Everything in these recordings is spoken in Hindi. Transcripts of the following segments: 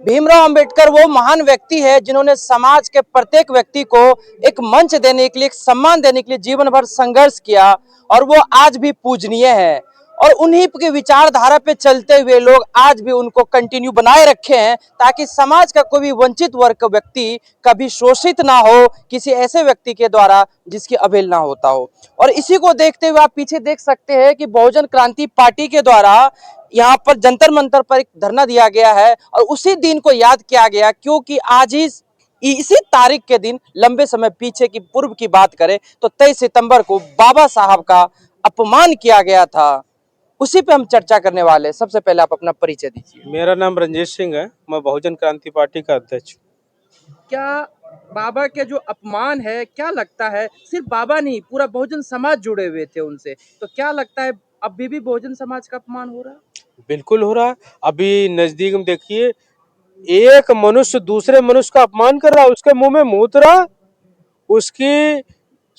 भीमराव अंबेडकर वो महान व्यक्ति है जिन्होंने समाज के प्रत्येक व्यक्ति को एक मंच देने के लिए, एक सम्मान देने के लिए जीवन भर संघर्ष किया और वो आज भी पूजनीय है। और उन्हीं की विचारधारा पे चलते हुए लोग आज भी उनको कंटिन्यू बनाए रखे हैं ताकि समाज का कोई भी वंचित वर्ग का व्यक्ति कभी शोषित ना हो किसी ऐसे व्यक्ति के द्वारा जिसकी अवहेलना होता हो। और इसी को देखते हुए आप पीछे देख सकते हैं कि बहुजन क्रांति पार्टी के द्वारा यहाँ पर जंतर मंतर पर एक धरना दिया गया है और उसी दिन को याद किया गया, क्योंकि आज इसी तारीख के दिन लंबे समय पीछे की पूर्व की बात करें तो 23 सितंबर को बाबा साहब का अपमान किया गया था। उसी पे हम चर्चा करने वाले हैं। सबसे पहले आप अपना परिचय दीजिए। मेरा नाम रंजीत सिंह है, मैं बहुजन क्रांति पार्टी का अध्यक्ष। क्या बाबा के जो अपमान है, क्या लगता है सिर्फ बाबा नहीं पूरा बहुजन समाज जुड़े हुए थे उनसे, तो क्या लगता है अभी भी बहुजन समाज का अपमान हो रहा है? बिल्कुल हो रहा है। अभी नजदीक में देखिए, एक मनुष्य दूसरे मनुष्य का अपमान कर रहा है, उसके मुंह में मूत रहा, उसकी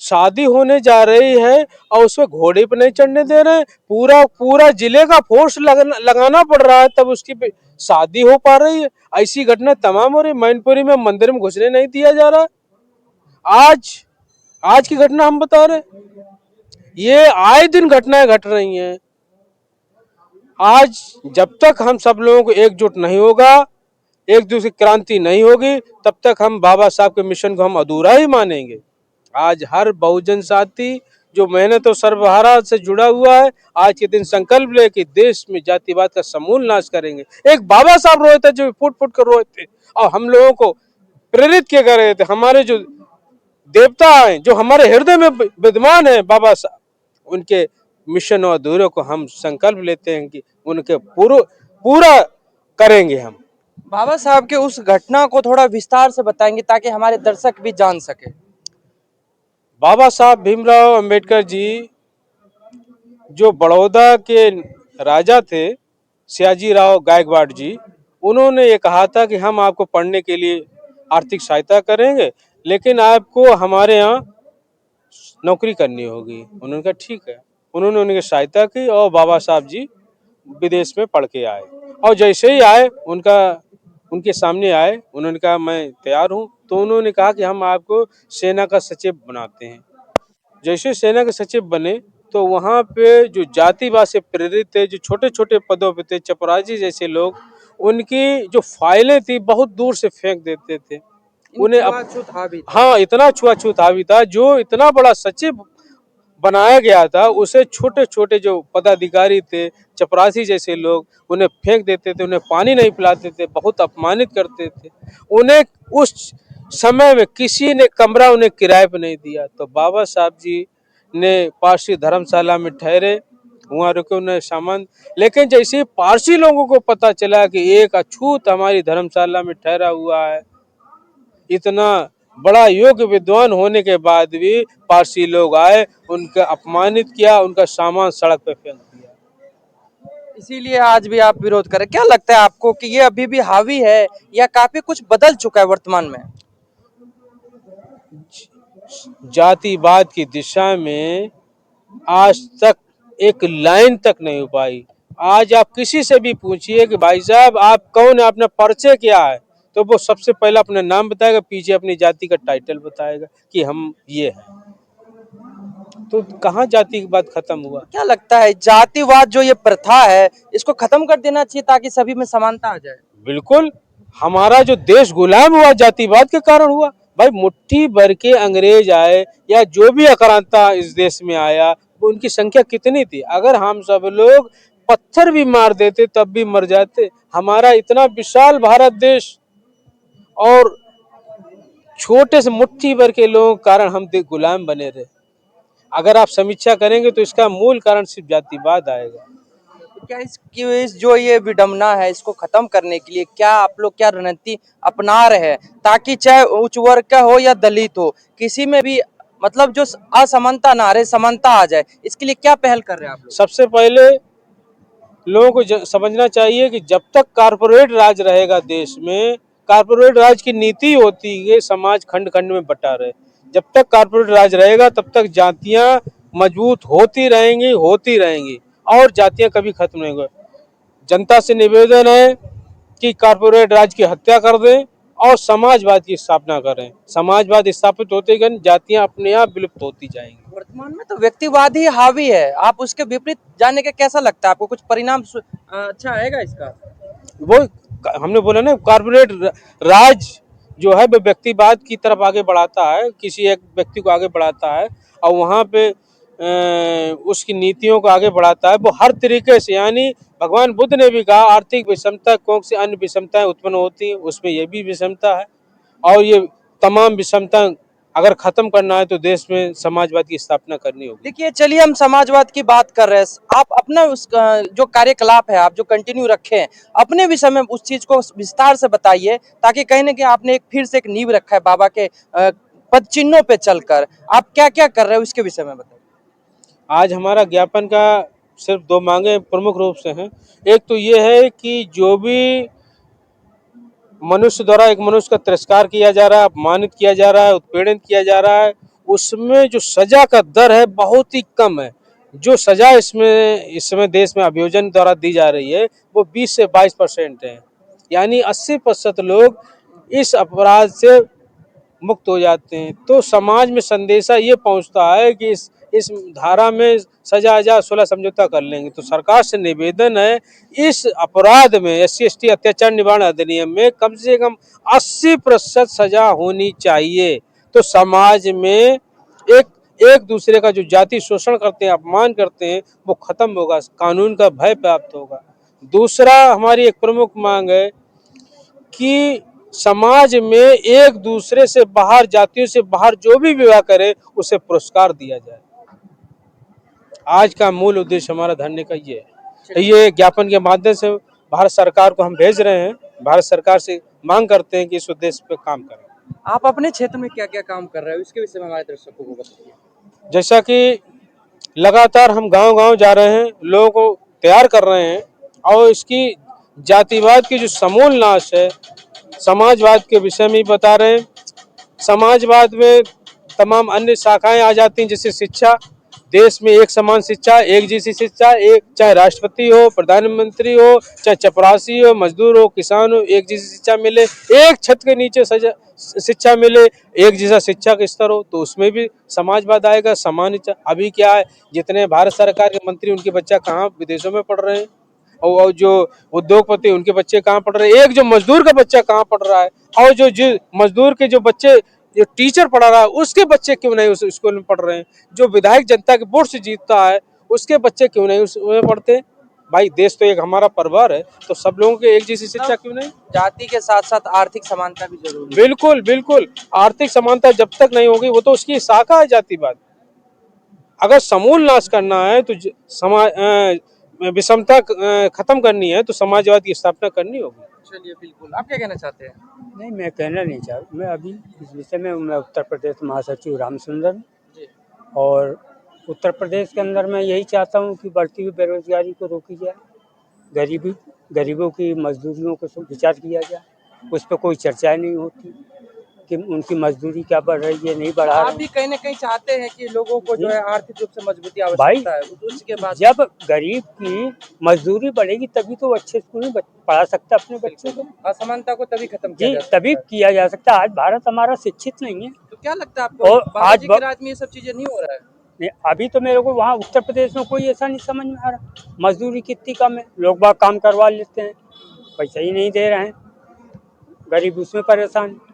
शादी होने जा रही है और उसमें घोड़े पे नहीं चढ़ने दे रहे हैं। पूरा पूरा जिले का फोर्स लगाना पड़ रहा है तब उसकी शादी हो पा रही है। ऐसी घटना तमाम हो रही। मैनपुरी में मंदिर में घुसने नहीं दिया जा रहा। आज की घटना हम बता रहे, ये आए दिन घटनाएं घट रही हैं। आज जब तक हम सब लोगों को एकजुट नहीं होगा, एक दूसरी क्रांति नहीं होगी, तब तक हम बाबा साहब के मिशन को हम अधूरा ही मानेंगे। आज हर बहुजन साथी जो मेहनत और सर्वहारा से जुड़ा हुआ है, आज के दिन संकल्प ले कि देश में जातिवाद का समूल नाश करेंगे। एक बाबा साहब रोए थे जो फुट फुट कर रोए थे और हम लोगों को प्रेरित किए कर रहे थे। हमारे जो देवता हैं, जो हमारे हृदय में विद्यमान है बाबा साहब, उनके मिशन और अधूरे को हम संकल्प लेते हैं कि उनके पूरा करेंगे हम। बाबा साहब के उस घटना को थोड़ा विस्तार से बताएंगे ताकि हमारे दर्शक भी जान सके। बाबा साहब भीमराव अंबेडकर जी जो बड़ौदा के राजा थे, सयाजी राव गायकवाड़ जी, उन्होंने ये कहा था कि हम आपको पढ़ने के लिए आर्थिक सहायता करेंगे, लेकिन आपको हमारे यहाँ नौकरी करनी होगी। उन्होंने कहा ठीक है। उन्होंने उनकी सहायता की और बाबा साहब जी विदेश में पढ़ के आए और जैसे ही आए उनके सामने आए, उन्होंने कहा मैं तैयार हूँ। तो उन्होंने कहा कि हम आपको सेना का सचिव बनाते हैं। जैसे सेना के सचिव बने तो वहाँ पे जो जातिवाद से प्रेरित थे, जो छोटे छोटे पदों पे थे, चपरासी जैसे लोग, उनकी जो फाइलें थी बहुत दूर से फेंक देते थे। उन्हें हाँ, इतना छुआछूत हावी था। जो इतना बड़ा सचिव बनाया गया था उसे छोटे छोटे जो पदाधिकारी थे, चपरासी जैसे लोग, उन्हें फेंक देते थे, उन्हें पानी नहीं पिलाते थे, बहुत अपमानित करते थे। उन्हें उस समय में किसी ने कमरा उन्हें किराए पे नहीं दिया। तो बाबा साहब जी ने पारसी धर्मशाला में ठहरे, वहाँ रुके, उन्हें सामान। लेकिन जैसे पारसी लोगों को पता चला कि एक अछूत हमारी धर्मशाला में ठहरा हुआ है, इतना बड़ा योग्य विद्वान होने के बाद भी पारसी लोग आए, उनका अपमानित किया, उनका सामान सड़क पे फेंक दिया। इसीलिए आज भी आप विरोध करें। क्या लगता है आपको कि ये अभी भी हावी है या काफी कुछ बदल चुका है वर्तमान में? जातिवाद की दिशा में आज तक एक लाइन तक नहीं हो पाई। आज आप किसी से भी पूछिए कि भाई साहब आप कौन है, अपना परिचय क्या है, तो वो सबसे पहले अपना नाम बताएगा, पीछे अपनी जाति का टाइटल बताएगा कि हम ये हैं। तो कहाँ जाति की बात खत्म हुआ? क्या लगता है जातिवाद जो ये प्रथा है इसको खत्म कर देना चाहिए ताकि सभी में समानता आ जाए? बिल्कुल। हमारा जो देश गुलाम हुआ जातिवाद के कारण हुआ। भाई मुट्ठी भर के अंग्रेज आए या जो भी आक्रांता इस देश में आया, उनकी संख्या कितनी थी? अगर हम सब लोग पत्थर भी मार देते तब भी मर जाते। हमारा इतना विशाल भारत देश और छोटे से मुट्ठी भर के लोगों के कारण हम गुलाम बने रहे। अगर आप समीक्षा करेंगे तो इसका मूल कारण सिर्फ जातिवाद आएगा। क्या इस जो ये विडंबना है इसको खत्म करने के लिए क्या आप लोग क्या रणनीति अपना रहे हैं ताकि चाहे उच्च वर्ग का हो या दलित हो, किसी में भी मतलब जो असमानता ना रहे, समानता आ जाए, इसके लिए क्या पहल कर रहे हैं आप लोग? सबसे पहले लोगों को समझना चाहिए कि जब तक कारपोरेट राज रहेगा देश में, कारपोरेट राज की नीति होती है समाज खंड खंड में बटा रहे। जब तक कारपोरेट राज रहेगा तब तक जातियां मजबूत होती रहेंगी और जातियां कभी खत्म नहीं होंगी। जनता से निवेदन है कि कारपोरेट राज की हत्या कर दें और समाजवाद की स्थापना करें। समाजवाद स्थापित होते गए जातियां अपने आप विलुप्त होती जाएंगी। वर्तमान में तो व्यक्तिवाद ही हावी है, आप उसके विपरीत जाने के कैसा लगता है आपको? कुछ परिणाम अच्छा आएगा इसका? वो हमने बोला ना, कारपोरेट राज जो है वो व्यक्तिवाद की तरफ आगे बढ़ाता है, किसी एक व्यक्ति को आगे बढ़ाता है और वहाँ पे उसकी नीतियों को आगे बढ़ाता है। वो हर तरीके से, यानी भगवान बुद्ध ने भी कहा आर्थिक विषमता कोख से अन्य विषमताएं उत्पन्न होती हैं, उसमें ये भी विषमता है। और ये तमाम विषमता अगर खत्म करना है तो देश में समाजवाद की स्थापना करनी होगी। देखिए, चलिए हम समाजवाद की बात कर रहे हैं, आप अपना उस जो कार्यकलाप है आप जो कंटिन्यू रखें, अपने विषय में उस चीज को विस्तार से बताइए, ताकि कहीं ना कहीं आपने एक फिर से एक नींव रखा है बाबा के पद चिन्हों पे चलकर। आप क्या क्या कर रहे हो उसके विषय में बताइए। आज हमारा ज्ञापन का सिर्फ दो मांगे प्रमुख रूप से हैं। एक तो ये है कि जो भी मनुष्य द्वारा एक मनुष्य का तिरस्कार किया जा रहा है, अपमानित किया जा रहा है, उत्पीड़ित किया जा रहा है, उसमें जो सजा का दर है बहुत ही कम है। जो सजा इसमें इस समय देश में अभियोजन द्वारा दी जा रही है वो 20 से 22% है, यानी 80% लोग इस अपराध से मुक्त हो जाते हैं। तो समाज में संदेशा ये पहुंचता है कि इस धारा में सजा आ सुलह समझौता कर लेंगे। तो सरकार से निवेदन है, इस अपराध में SC/ST अत्याचार निवारण अधिनियम में कम से कम 80% सजा होनी चाहिए। तो समाज में एक दूसरे का जो जाति शोषण करते हैं, अपमान करते हैं, वो खत्म होगा, कानून का भय प्राप्त होगा। दूसरा हमारी एक प्रमुख मांग है कि समाज में एक दूसरे से बाहर, जातियों से बाहर जो भी विवाह करे उसे पुरस्कार दिया जाए। आज का मूल उद्देश्य हमारा धरने का ये है। तो ये ज्ञापन के माध्यम से भारत सरकार को हम भेज रहे हैं, भारत सरकार से मांग करते हैं कि इस उद्देश्य पे काम करें। आप अपने क्षेत्र में क्या क्या काम कर रहे हो इसके विषय में हमारे दर्शकों को बताइए। जैसा कि लगातार हम गांव-गांव जा रहे हैं, लोगों को तैयार कर रहे हैं और इसकी जातिवाद की जो समूल नाश है, समाजवाद के विषय में बता रहे हैं। समाजवाद में तमाम अन्य शाखाएं आ जाती हैं, जैसे शिक्षा। देश में एक समान शिक्षा, एक जैसी शिक्षा, एक चाहे राष्ट्रपति हो, प्रधानमंत्री हो, चाहे चपरासी हो, मजदूर हो, किसान हो, एक जैसी शिक्षा मिले, एक छत के नीचे शिक्षा मिले, एक जैसा शिक्षा का स्तर हो, तो उसमें भी समाजवाद आएगा, समान। अभी क्या है, जितने भारत सरकार के मंत्री उनके बच्चा कहाँ विदेशों में पढ़ रहे हैं, और जो उद्योगपति उनके बच्चे कहाँ पढ़ रहे हैं, एक जो मजदूर का बच्चा कहाँ पढ़ रहा है, और जो मजदूर के जो बच्चे जो टीचर पढ़ा रहा है उसके बच्चे क्यों नहीं उस स्कूल में पढ़ रहे हैं, जो विधायक जनता के वोट से जीतता है उसके बच्चे क्यों नहीं उसमें पढ़ते। भाई देश तो एक हमारा परिवार है, तो सब लोगों के एक जैसी शिक्षा क्यों नहीं। जाति के साथ साथ आर्थिक समानता भी जरूरी है। बिल्कुल बिल्कुल, आर्थिक समानता जब तक नहीं होगी वो तो उसकी शाखा है जातिवाद। अगर समूल नाश करना है तो समाज विषमता खत्म करनी है तो समाजवाद की स्थापना करनी होगी। चलिए, बिल्कुल। आप क्या कहना चाहते हैं? नहीं, मैं कहना नहीं चाहता। मैं अभी इस विषय में मैं उत्तर प्रदेश महासचिव रामचंद्र जी। और उत्तर प्रदेश के अंदर मैं यही चाहता हूँ कि बढ़ती हुई बेरोजगारी को रोकी जाए, गरीबों की मजदूरियों को विचार किया जाए। उस पर कोई चर्चा नहीं होती कि उनकी मजदूरी क्या बढ़ रही है, नहीं बढ़ा आप रहे भी कहीं ना कहीं चाहते हैं कि लोगों को जो जी। है आर्थिक रूप से मजबूती भाई, आवश्यकता है, उसके बाद जब गरीब की मजदूरी बढ़ेगी तभी तो अच्छे स्कूल में पढ़ा सकता है अपने बच्चों को असमानता को तभी खत्म किया जी, जा सकता तभी है। किया जा सकता है। आज भारत हमारा शिक्षित नहीं है। तो क्या लगता है आपको, और बाबा आज जी के राज में ये सब चीजें नहीं हो रहा है? नहीं, अभी तो मेरे को वहाँ उत्तर प्रदेश में कोई ऐसा नहीं समझ में आ रहा। मजदूरी कितनी कम है, लोग बाग काम करवा लेते हैं, पैसा ही नहीं दे रहे हैं, गरीब उसमें परेशान है।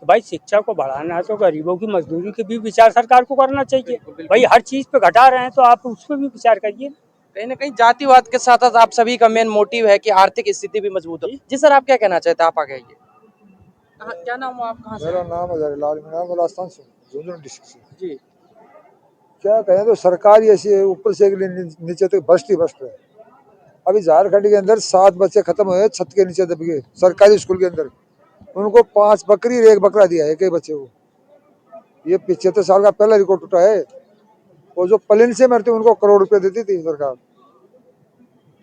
तो भाई शिक्षा को बढ़ाना है तो गरीबों की मजदूरी के भी विचार सरकार को करना चाहिए। बिल्कुल। भाई हर चीज पे घटा रहे हैं तो आप उस पर भी विचार करिए। कहीं ना कहीं जातिवाद के साथ साथ आप सभी का मेन मोटिव है कि आर्थिक स्थिति भी मजबूत हो। जी सर, आप क्या कहना चाहते हैं? आप आगे आइए। क्या नाम हो आप, कहाँ से? मेरा नाम हजारीलाल मीणा, राजस्थान से, झुंझुनू डिस्ट्रिक्ट से। जी। क्या कहें, तो सरकार ही ऐसी है, ऊपर से नीचे तक भ्रष्ट ही भ्रष्ट है। अभी झारखंड के अंदर 7 बच्चे खत्म हुए छत के नीचे दब गए सरकारी स्कूल के अंदर। उनको 5 बकरी और 1 बकरा दिया है एक ही बच्चे को। ये 75 साल का पहला रिकॉर्ड टूटा है। और जो प्लेन से मरते उनको करोड़ रुपए देती थी सरकार।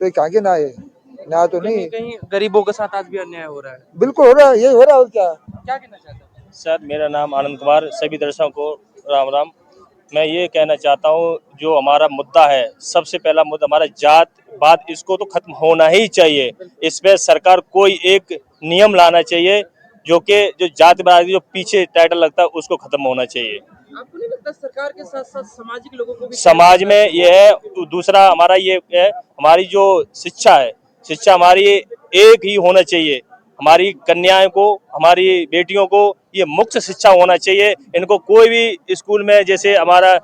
तो ये कहाँ की न्याय है? न्याय तो नहीं। कहीं गरीबों के साथ आज भी अन्याय हो रहा है। बिल्कुल हो रहा है, यही हो रहा है। और क्या क्या कहना चाहते हैं? सर, मेरा नाम आनंद कुमार, सभी दर्शकों को राम राम। मैं ये कहना चाहता हूँ, जो हमारा मुद्दा है, सबसे पहला मुद्दा हमारा जात बात, इसको तो खत्म होना ही चाहिए। इस पे सरकार कोई एक नियम लाना चाहिए, जो कि जो जाति बरादरी जो पीछे टाइटल लगता है उसको खत्म होना चाहिए। आपको नहीं लगता सरकार के साथ साथ सामाजिक लोगों को भी समाज में ये है, दूसरा हमारा ये है, हमारी जो शिक्षा है, शिक्षा हमारी एक ही होना चाहिए। हमारी कन्याओं को, हमारी बेटियों को ये मुक्त शिक्षा होना चाहिए। इनको कोई भी स्कूल में, जैसे हमारा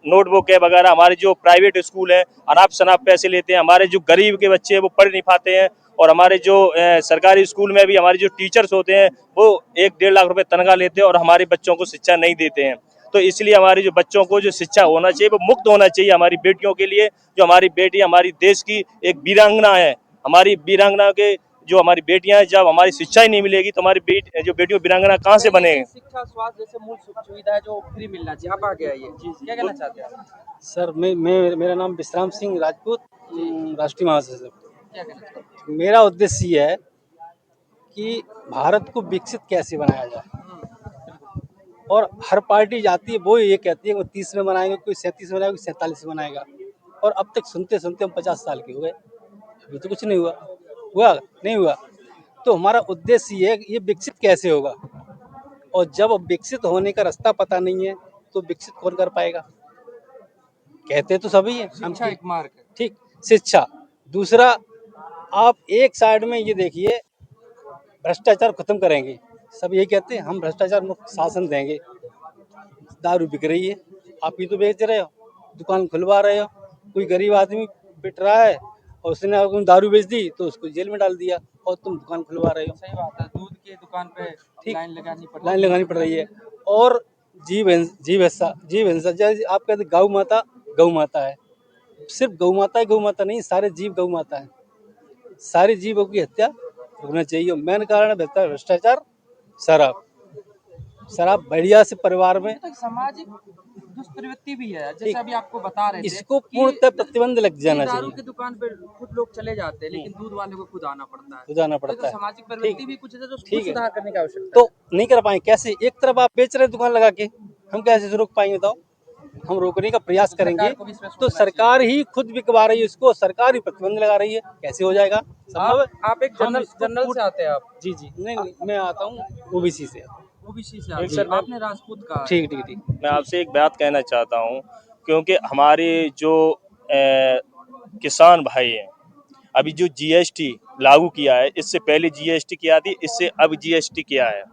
नोटबुक है वगैरह, हमारे जो प्राइवेट स्कूल है अनाप शनाप पैसे लेते हैं। हमारे जो गरीब के बच्चे हैं वो पढ़ नहीं पाते हैं, और हमारे जो सरकारी स्कूल में भी हमारे जो टीचर्स होते हैं वो 1-1.5 लाख रुपए तनख्वाह लेते हैं और हमारे बच्चों को शिक्षा नहीं देते हैं। तो इसलिए हमारी जो बच्चों को जो शिक्षा होना चाहिए वो मुक्त होना चाहिए। हमारी बेटियों के लिए, जो हमारी बेटी हमारी देश की एक वीरांगना है, हमारी वीरांगना के जो हमारी बेटियां हैं, जब हमारी शिक्षा ही नहीं मिलेगी तो हमारी जो बेटियों वीरांगना कहाँ से बनेंगे। शिक्षा, स्वास्थ्य जैसे मूल सुविधा है जो फ्री मिलना चाहिए, आप आगे आइए। क्या कहना चाहते हैं आप? सर मेरा नाम विश्राम सिंह राजपूत, राष्ट्रीय महासचिव। क्या कहना चाहते हैं? मेरा उद्देश्य ये है कि भारत को विकसित कैसे बनाया जाए, और हर पार्टी जाती है वो ये कहती है कि 30 में बनाएंगे, कोई 37 में बनाएगा, कोई 47 में बनाएगा, और अब तक सुनते सुनते हम 50 साल के हो गए, अभी तो कुछ नहीं हुआ नहीं हुआ। तो हमारा उद्देश्य ये है कि ये विकसित कैसे होगा, और जब विकसित होने का रास्ता पता नहीं है तो विकसित कौन कर पाएगा। कहते तो सभी हैं हम, शिक्षा एक मार्ग है। ठीक, शिक्षा। दूसरा, आप एक साइड में ये देखिए, भ्रष्टाचार खत्म करेंगे, सब यही कहते हैं हम भ्रष्टाचार मुक्त शासन देंगे। दारू बिक रही है, आप ही तो बेच रहे हो, दुकान खुलवा रहे हो, कोई गरीब आदमी पिट रहा है और उसने आपको दारू बेच दी तो उसको जेल में डाल दिया, और तुम दुकान खुलवा रहे हो। सही बात है, दूध की दुकान पे ठीक, लाइन लगानी पड़ रही है। और जीव हिंसा, जैसे आप कहते गौ माता है, सिर्फ गौ माता नहीं, सारे जीव गौ माता है। सारे जीवों की हत्या होना चाहिए। मेन कारण है भ्रष्टाचार, शराब बढ़िया से परिवार में। तो सामाजिक दुष्प्रवृत्ति भी है, जैसे अभी आपको बता रहे थे, इसको पूर्णतः प्रतिबंध लग जाना दारू चाहिए। की दुकान पे खुद लोग चले जाते हैं, लेकिन दूध वाले को खुद आना पड़ता है। पड़ता है। सामाजिक प्रवृत्ति भी कुछ है जो ठीक है। सुधार करने की आवश्यकता तो नहीं कर पाएंगे कैसे? एक तरफ आप बेच रहे हैं दुकान लगा के, हम कैसे रोक पाएंगे बताओ? हम रोकने का प्रयास करेंगे तो सरकार ही खुद बिकवा रही है इसको, सरकार ही प्रतिबंध लगा रही है, कैसे हो जाएगा संभव है? आप एक जनरल से आते हैं आप? जी नहीं, मैं आता हूँ ओबीसी से। ओबीसी से आते हैं, आपने राजपूत कहा। ठीक। मैं आपसे एक बात कहना चाहता हूँ, क्योंकि हमारे जो किसान भाई हैं, अभी जो जीएसटी लागू किया है, इससे पहले जीएसटी किया थी, इससे अब जीएसटी किया है।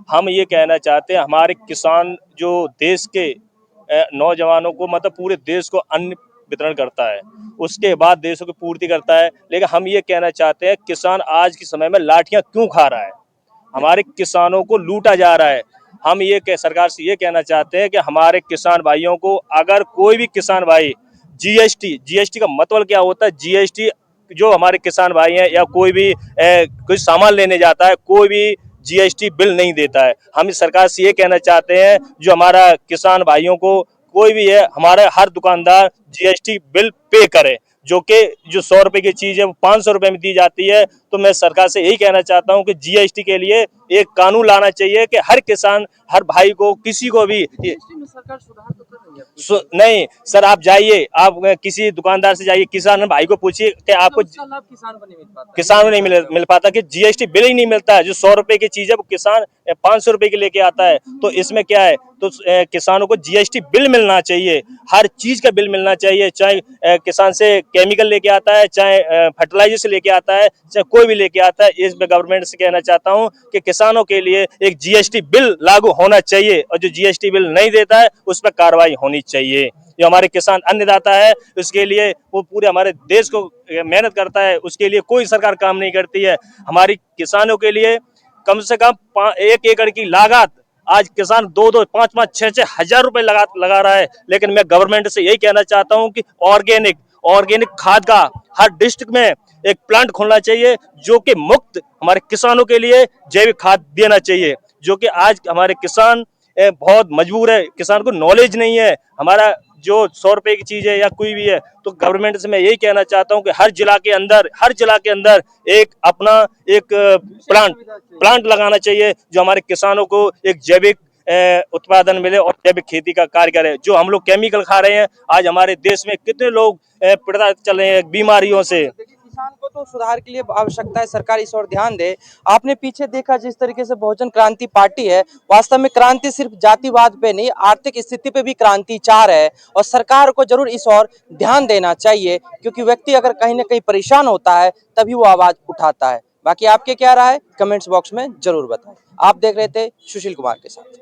हम ये कहना चाहते हैं, हमारे किसान जो देश के नौजवानों को, मतलब पूरे देश को अन्न वितरण करता है, उसके बाद देशों की पूर्ति करता है, लेकिन हम ये कहना चाहते हैं किसान आज के समय में लाठियां क्यों खा रहा है? हमारे किसानों को लूटा जा रहा है। हम ये सरकार से ये कहना चाहते हैं कि हमारे किसान भाइयों को, अगर कोई भी किसान भाई जीएसटी का मतलब क्या होता है? जीएसटी जो हमारे किसान भाई हैं या कोई भी कोई सामान लेने जाता है, कोई भी जीएसटी बिल नहीं देता है। हम इस सरकार से ये कहना चाहते हैं, जो हमारा किसान भाइयों को कोई भी है, हमारे हर दुकानदार जीएसटी बिल पे करे, जो 100 रुपए की चीज है वो 500 रुपए में दी जाती है। तो मैं सरकार से यही कहना चाहता हूं कि जीएसटी के लिए एक कानून लाना चाहिए कि हर किसान, हर भाई को, किसी को भी सरकार सुधार तो कर रही है। नहीं सर, आप जाइए, आप किसी दुकानदार से जाइए, किसान भाई को पूछिए कि आपको लाभ किसान को नहीं मिल पाता, किसान को नहीं मिल पाता कि जीएसटी बिल ही नहीं मिलता है। जो 100 रुपए की चीज है वो किसान 500 रुपए की लेके आता है। तो इसमें क्या है? तो किसानों को जीएसटी बिल मिलना चाहिए, हर चीज का बिल मिलना चाहिए, चाहे किसान से केमिकल लेके आता है, चाहे फर्टिलाइजर से लेके आता है, चाहे कोई भी लेके आता है। इस गवर्नमेंट से कहना चाहता हूँ कि किसानों के लिए एक जीएसटी बिल लागू होना चाहिए, और जो जीएसटी बिल नहीं देता है उस पर कार्रवाई होनी चाहिए। जो हमारे किसान अन्नदाता है, उसके लिए वो पूरे हमारे देश को मेहनत करता है, उसके लिए कोई सरकार काम नहीं करती है। हमारी किसानों के लिए कम से कम 1 एकड़ की लागत आज किसान 2-2, 5-5, 6-6 हजार रुपए लगा रहा है। लेकिन मैं गवर्नमेंट से यही कहना चाहता हूं कि ऑर्गेनिक खाद का हर डिस्ट्रिक्ट में एक प्लांट खोलना चाहिए, जो कि मुक्त हमारे किसानों के लिए जैविक खाद देना चाहिए, जो कि आज हमारे किसान बहुत मजबूर है, किसान को नॉलेज नहीं है। हमारा जो 100 रुपए की चीज है या कोई भी है, तो गवर्नमेंट से मैं यही कहना चाहता हूं कि हर जिला के अंदर एक अपना एक प्लांट लगाना चाहिए, जो हमारे किसानों को एक जैविक उत्पादन मिले और जैविक खेती का कार्य करें। जो हम लोग केमिकल खा रहे हैं, आज हमारे देश में कितने लोग पीड़ित चल रहे हैं बीमारियों से। किसान को तो सुधार के लिए आवश्यकता है सरकार इस ओर ध्यान दे। आपने पीछे देखा जिस तरीके से बहुजन क्रांति पार्टी है, वास्तव में क्रांति सिर्फ जातिवाद पे नहीं, आर्थिक स्थिति पे भी क्रांति चाह रहा है और सरकार को जरूर इस ओर ध्यान देना चाहिए, क्योंकि व्यक्ति अगर कहीं ना कहीं परेशान होता है तभी वो आवाज उठाता है। बाकी आपके क्या राय, कमेंट्स बॉक्स में जरूर बताएं। आप देख रहे थे सुशील कुमार के साथ।